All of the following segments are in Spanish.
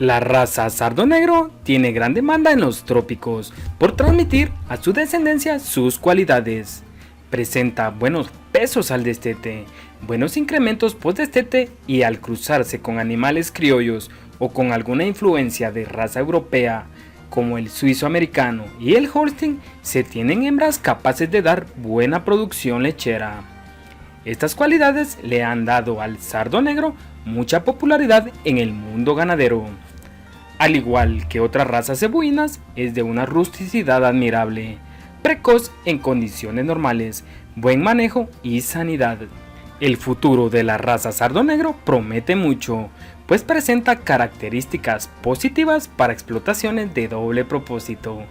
La raza sardo negro tiene gran demanda en los trópicos por transmitir a su descendencia sus cualidades. Presenta buenos pesos al destete, buenos incrementos post-destete y al cruzarse con animales criollos o con alguna influencia de raza europea, como el suizo americano y el Holstein, se tienen hembras capaces de dar buena producción lechera. Estas cualidades le han dado al sardo negro mucha popularidad en el mundo ganadero. Al igual que otras razas cebuinas, es de una rusticidad admirable, precoz en condiciones normales, buen manejo y sanidad. El futuro de la raza sardo negro promete mucho, pues presenta características positivas para explotaciones de doble propósito.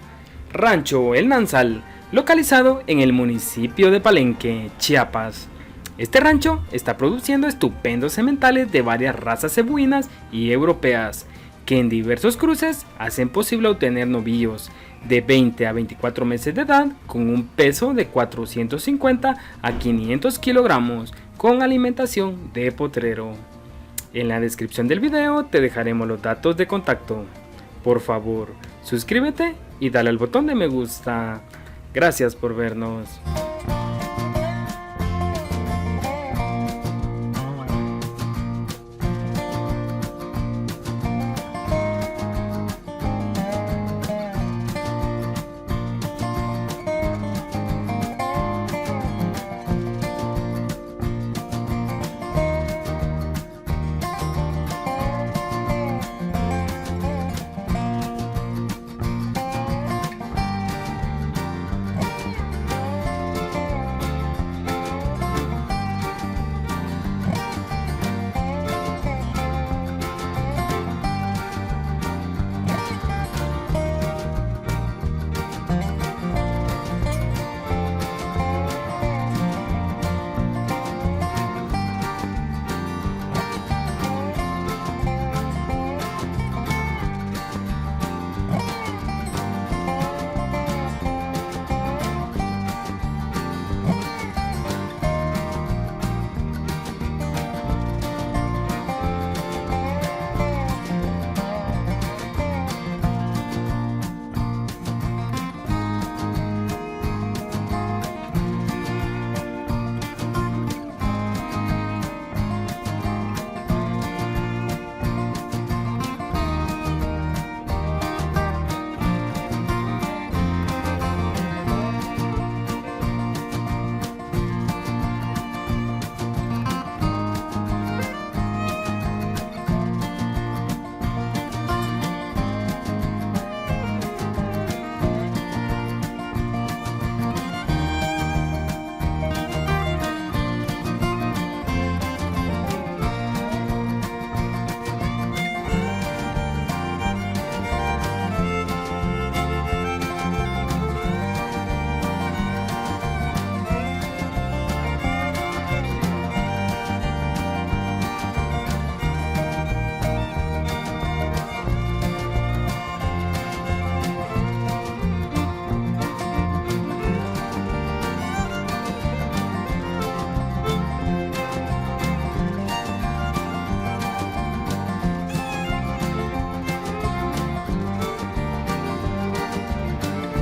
Rancho El Nansal, localizado en el municipio de Palenque, Chiapas. Este rancho está produciendo estupendos sementales de varias razas cebuinas y europeas, que en diversos cruces hacen posible obtener novillos de 20 a 24 meses de edad con un peso de 450 a 500 kilogramos con alimentación de potrero. En la descripción del video te dejaremos los datos de contacto. Por favor, suscríbete y dale al botón de me gusta. Gracias por vernos.